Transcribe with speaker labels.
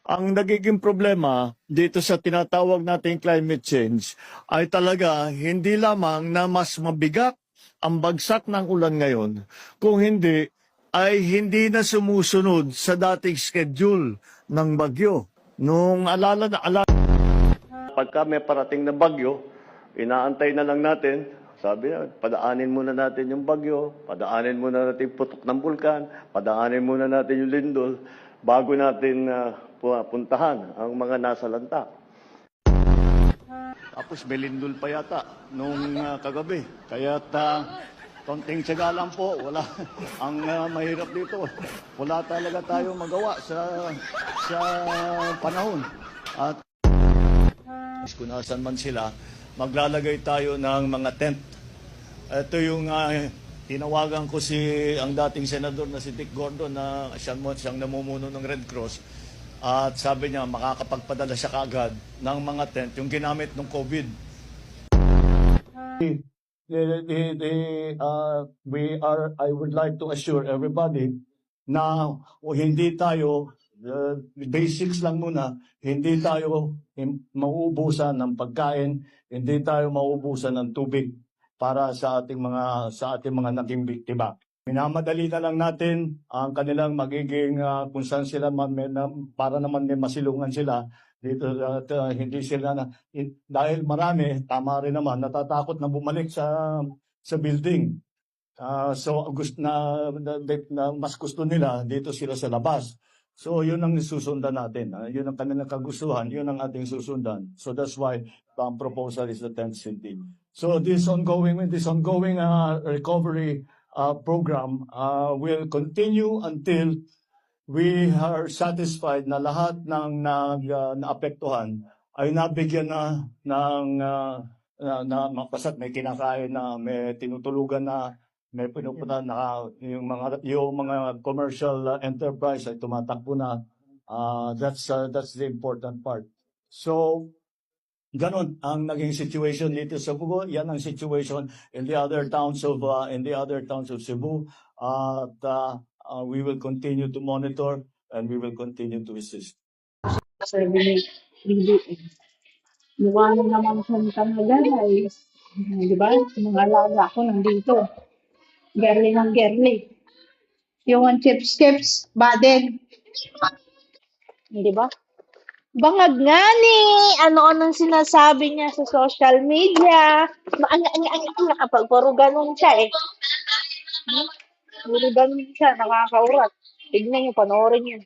Speaker 1: Ang nagiging problema dito sa tinatawag nating climate change ay talaga hindi lamang na mas mabigat ang bagsak ng ulan ngayon, kung hindi ay hindi na sumusunod sa dating schedule ng bagyo. Nung pagka may parating na bagyo, inaantay na lang natin. Sabi na, padaanin muna natin yung bagyo, padaanin muna natin yung putok ng bulkan, padaanin muna natin yung lindol, bago natin puntahan ang mga nasa lanta. Tapos may lindol pa yata nung kagabi. Kaya konting tiyaga lang po. Wala. Ang mahirap dito, wala talaga tayo magawa sa panahon. At kung nasan man sila, maglalagay tayo ng mga tent. Ito yung tinawagan ko ang dating senador na si Dick Gordon na siyang namumuno ng Red Cross. At sabi niya, makakapagpadala siya kaagad ng mga tent, yung ginamit ng COVID. I would like to assure everybody na hindi tayo, basics lang muna, hindi tayo mauubusan ng pagkain, hindi tayo mauubusan ng tubig para sa ating mga naging biktima. Minamadali na lang natin ang kanilang magiging kung saan sila para naman may masilungan sila dito at hindi sila dahil marami, tama rin naman, natatakot na bumalik sa building. So mas gusto nila dito sila sa labas. So yun ang susundan natin. Yun ang kanilang kagustuhan, yun ang ating susundan. So that's why the proposal is the 10th city. So this ongoing recovery program will continue until we are satisfied na lahat ng naapektuhan ay nabigyan na ng mapasat, may kinakain na, may tinutulugan na, may pinupuntahan na, yung mga commercial enterprise ay tumatakbo na. That's the important part. So ganon ang naging situation dito sa Cebu. Yan ang situation in the other towns of Cebu. At we will continue to monitor and we will continue to assist.
Speaker 2: Mukha na naman siyang tamagalay. Di ba? Mga alaga ko nandito. Gerli ng gerli. Yung chips, baden. Di ba? Bangag nga ni, ano-anong sinasabi niya sa social media. Kapag puro ganun siya eh. Puro ganun siya, nakakaurat. Tignan niyo, panoorin niyo.